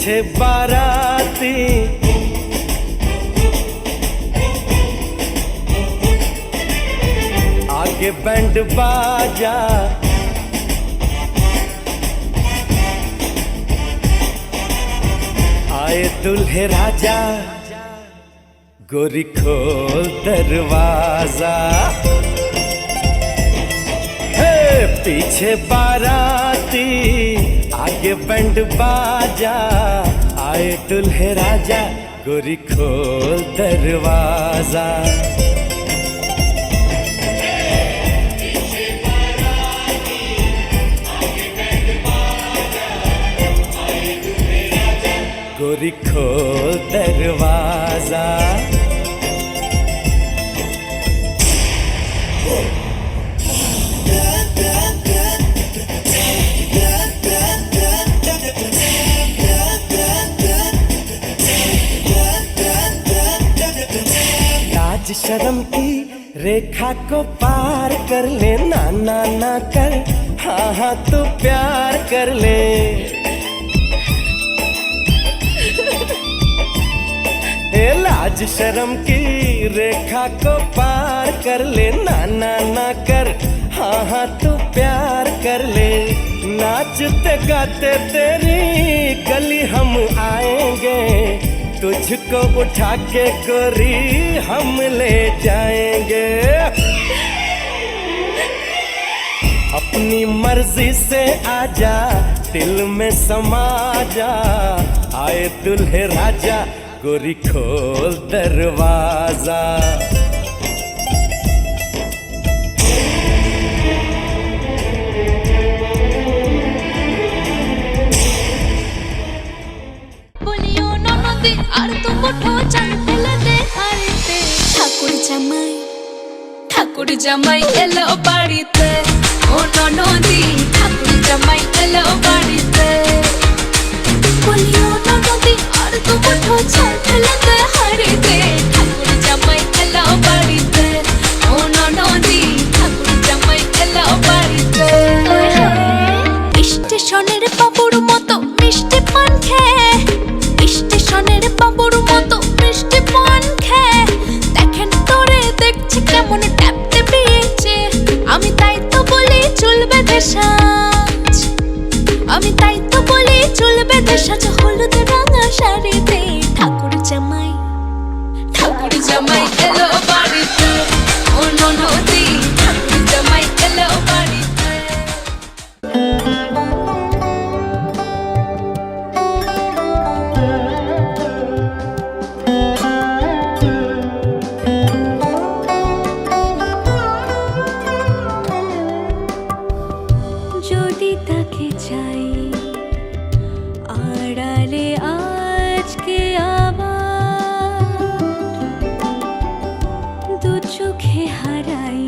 पीछे बाराती आगे बैंड बाजा, आए दुल्हे राजा, गोरी खोल दरवाजा। हे पीछे बाराती आगे बैंड बाजा, आए दुल्हे राजा, गोरी खोल दरवाजा। गोरी खोल दरवाजा। लाज शर्म की रेखा को पार कर ले, ना ना ना कर, हाँ हाँ तू प्यार कर ले। लाज शर्म की रेखा को पार कर ले, ना ना ना कर, हाँ हाँ तू प्यार कर ले। नाचते गाते तेरी गली हम आएंगे, तुझको उठा के गोरी हम ले जाएंगे। अपनी मर्जी से आजा, दिल में समा जा, आए दुल्हे राजा, गोरी खोल दरवाजा। বলিও ননদে আর তো মুঠো চাল ফেলে দে হাড়িতে। ঠাকুর জামাই এলো বাড়িতে, ও ননদি ঠাকুর জামাই এলো বাড়িতে। বলিও ননদি আর তো মুঠো চাল ফেলে দে হাড়িতে। ঠাকুর জামাই এলো বাড়িতে, ও ননদি ঠাকুর জামাই এলো বাড়িতে। স্টেশনের বাবুর মতো মিষ্টি পান খেয়ে, স্টেশনের বাবুর মতো মিষ্টি পান খেয়ে, দেখেন তোরে দেখছি কেমন ট্যাপ টেপিয়েছে। আমি তাই তো বলি চুল বেঁধে সাজ, আমি তাই তো বলি চুল বেঁধে সাজ, হলুদ রাঙা শাড়িতে। ঠাকুর জামাই এলো বাড়িতে, ও ননদি ঠাকুর জামাই এলো বাড়িতে। যদি তাকে চাই আড়ালে আজকে আবার, দু চোখে হারাই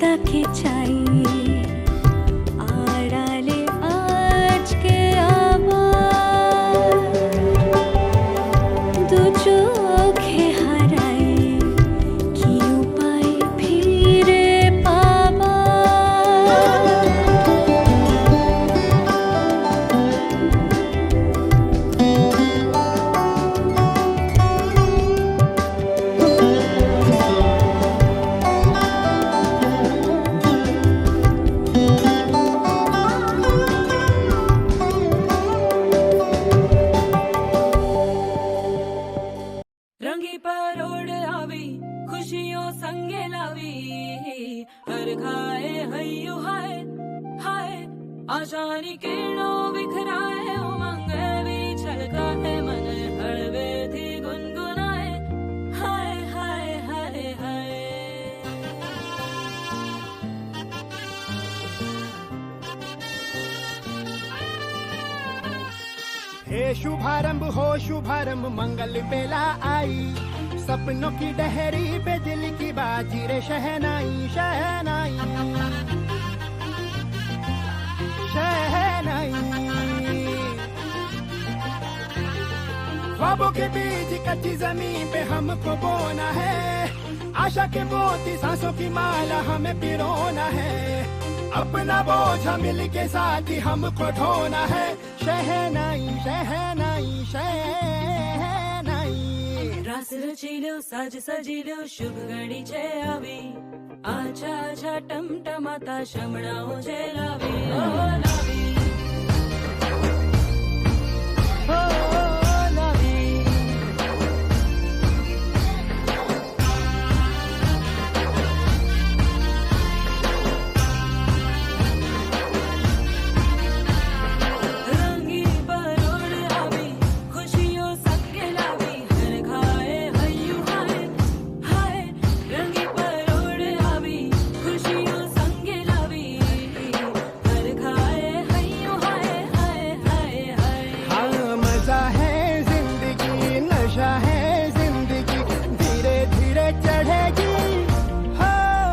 তাকে চাই আড়ালে আজকে আবার দু চোখে হারাই কি উপায় ফিরে পাবার रंगी परोड़ आवी खुशियों संगे लावी हर खाए हय्यू हाय हाय आशानी किरणों बिखराए उमंग भी छलका है मन हड़वे थी गुनगुनाए हाय हाय हाय हाय हे शुभारंभ हो शुभारंभ मंगल बेला आई सपनों की डहरी पे दिल की बाजी रे शहनाई शहनाई शहनाई ख्वाबों के बीज कच्ची जमीन पे हमको बोना है आशा के मोती सांसों की माला हमें पिरोना है अपना बोझ मिल के साथ ही हमको ढोना है शहनाई शहनाई शहनाई रास रचिलो साज सजिलो शुभ घड़ी छे आवी आछा आछा टमटमाता शमणाओ जे लावी ओ लावी ओ लावी रंगी परोड़ आवी खुशियों सबके लावी हर खाए हय्यू हाय हाय रंगी परोड़ आवी खुशियों संगे लावी हर खाए हय्यू हाय हाय हाय हाय हाँ मजा है जिंदगी नशा है जिंदगी धीरे धीरे चढ़ेगी हाँ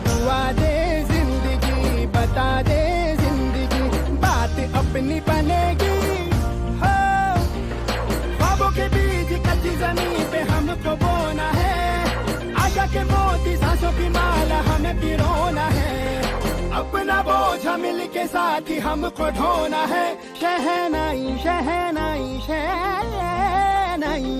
दुआ दे जिंदगी बता दे जिंदगी बात अपनी बनेगी हाँ ख्वाबों के बीज कच्ची जमीन पे हमको बोना है आशा के मोती सांसों की माला हमें पिरोना है अपना बोझ मिल के साथ ही हमको ढोना है शहनाई शहनाई शहनाई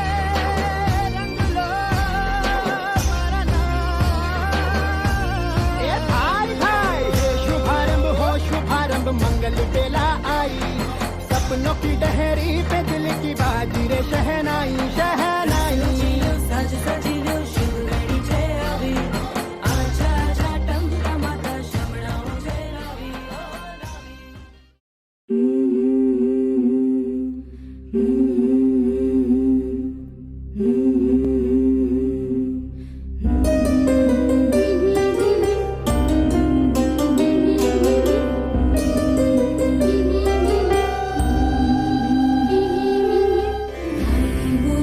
रंग लो मरना भाई भाई हे शुभारंभ हो शुभारंभ मंगल बेला आई सपनों की डहरी पे दिल की बाजी रे शहनाई शहनाई रचिलो साज सजिलो शुभ घड़ी छे आवी आछा आछा टमटमाता शमणाओ जे लावी ओ लावी वो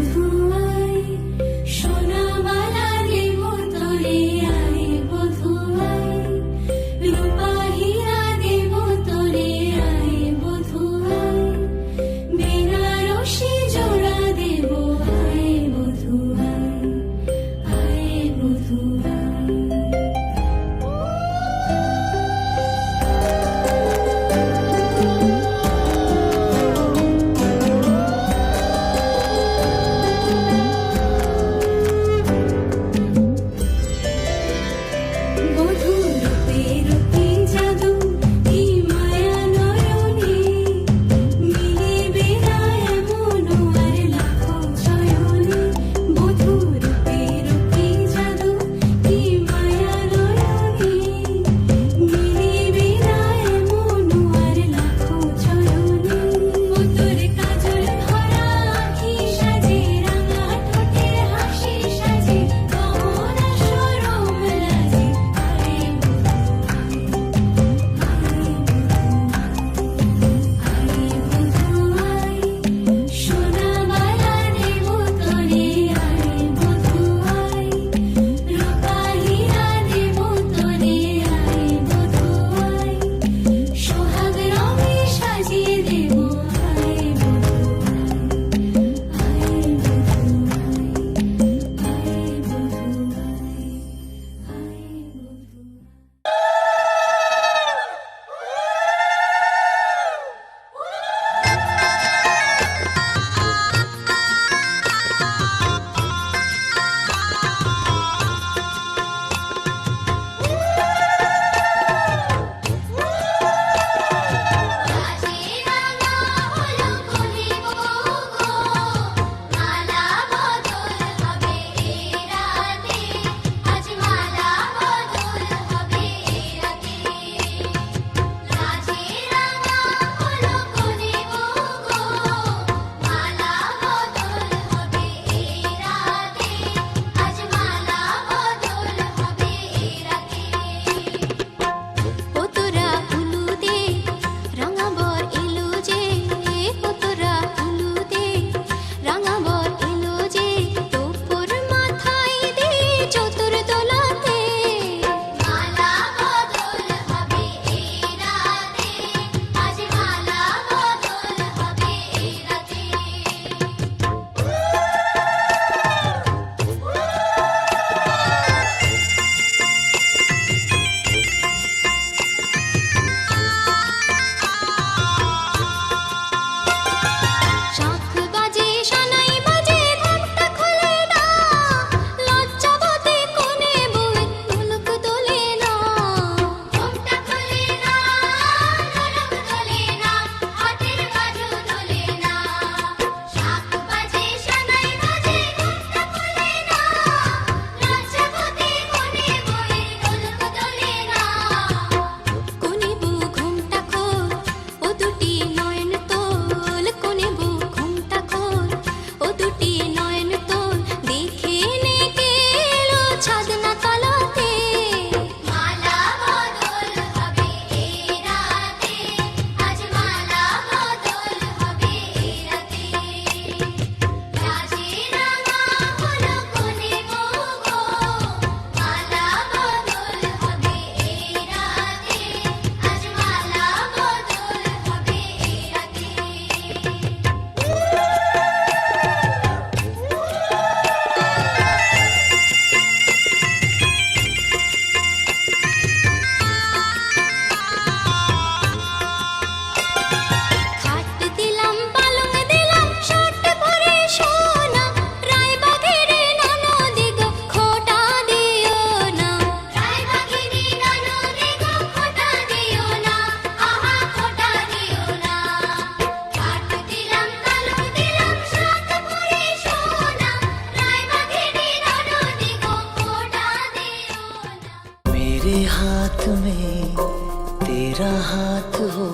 तेरा हाथ हो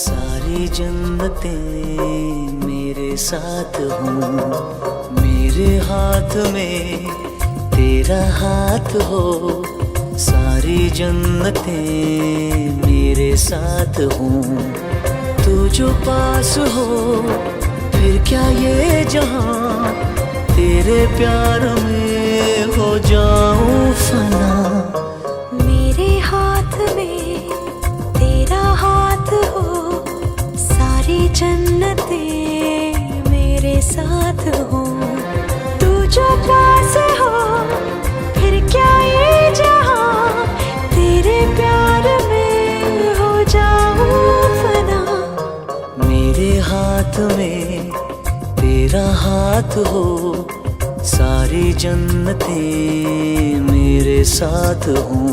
सारी जन्नतें मेरे साथ हों, मेरे हाथ में तेरा हाथ हो सारी जन्नतें मेरे साथ हों। तू जो पास हो फिर क्या ये जहां, तेरे प्यार में हो जाऊं फना। मेरे हाथ में तेरा हाथ हो सारी जन्नतें मेरे साथ हो। तू जो पास हो फिर क्या ये जहां, तेरे प्यार में हो जाऊं फना। मेरे हाथ में तेरा हाथ हो सारी जन्नतें मेरे साथ हों।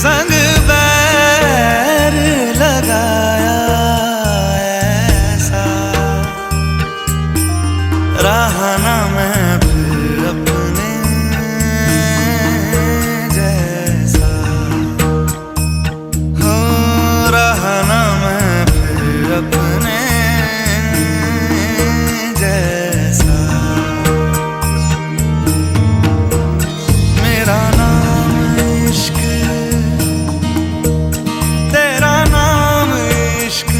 संग बैर लगाया ऐसा, रहा ना मैं फिर अपने जैसा, हो रहा ना मैं फिर अपने जैसा। मेरा नाम इश्क, तेरा नाम इश्क,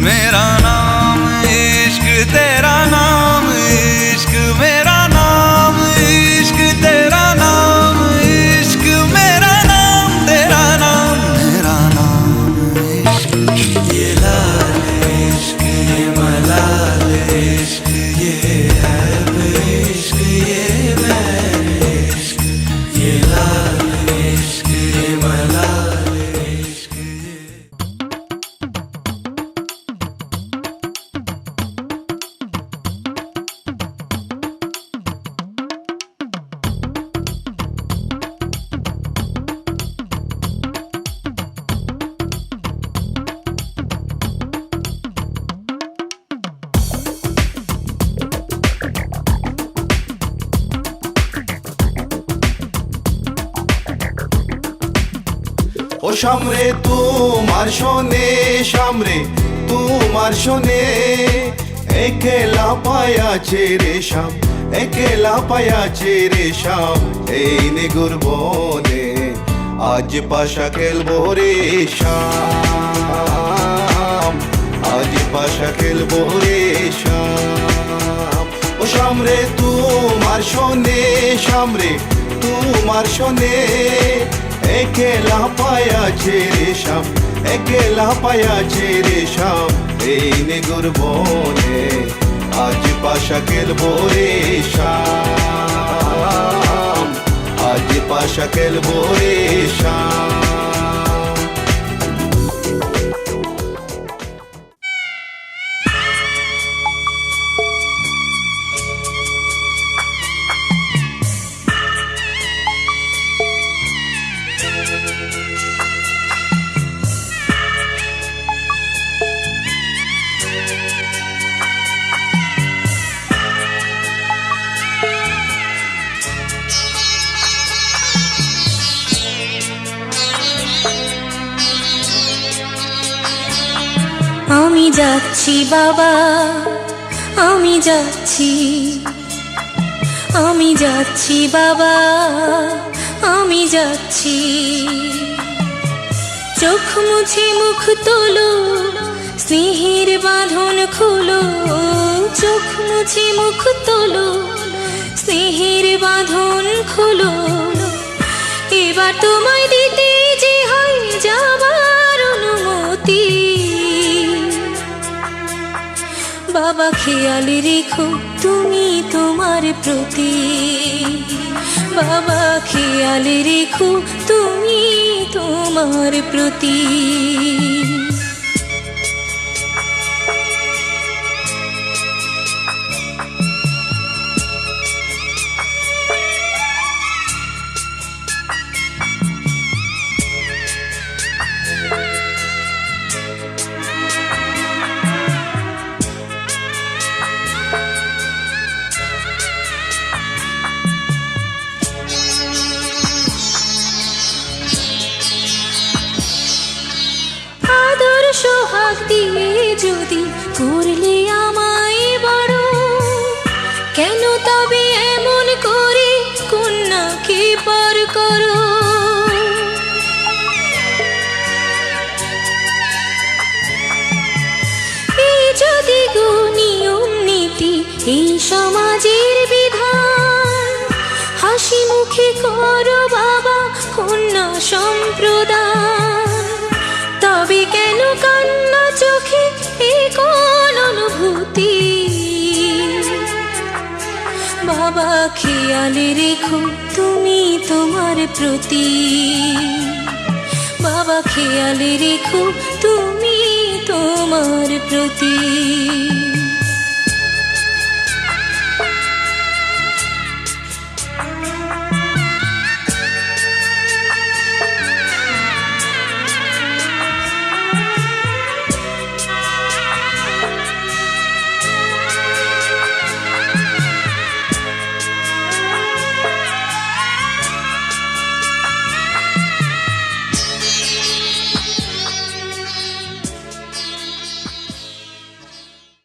मेरा नाम इश्क, तेरा नाम इश्क, मेरा नाम इश्क, तेरा नाम इश्क, मेरा नाम तेरा नाम, मेरा नाम इश्क। ये लाल इश्क, ये मलाल इश्क, ये ऐब इश्क, ये बैर इश्क, ये लाल इश्क, ये मलाल इश्क, ये ও সামরে তোমার শোনে, সামরে তোমার শোনে, একলা পায়াছে রে শাম, একলা পায়াছে রে শাম, এই নিগুর বনে আজ পাশা খেলবো রে শাম, আজ পাশা খেলবো রে শাম। ও সামরে তোমার শোনে, সামরে তোমার শোনে, একলা পায়াছে রে শাম, একলা পায়াছে রে শাম, এই নিগুর বনে আজ পাশা খেলবো রে শাম, আজ পাশা খেলবো রে শাম। আমি যাচ্ছি বাবা, আমি যাচ্ছি, আমি যাচ্ছি বাবা, আমি যাচ্ছি। চোখ মুছে মুখ তোলো, স্নেহের বাঁধন খোলো। চোখ মুছে মুখ তোলো, স্নেহের বাঁধন খোলো। এবার তোমায় দিতে যে হয় যাবার অনুমতি। বাবা খেয়াল রেখো তুমি তোমার প্রতি। বাবা খেয়াল রেখো তুমি তোমার প্রতি। সোহাগ দিয়ে যদি করলে আমায় বড়, কেন তবে এমন করে কন্যাকে পর করো? এই যদি গো নিয়ম নীতি, এই সমাজের বিধান, হাসি মুখে করো বাবা কন্যা সম্প্রদান। তবে কেন কান্না চোখে এ কোন অনুভূতি? বাবা খেয়াল রেখো তুমি তোমার প্রতি। বাবা খেয়াল রেখো তুমি তোমার প্রতি।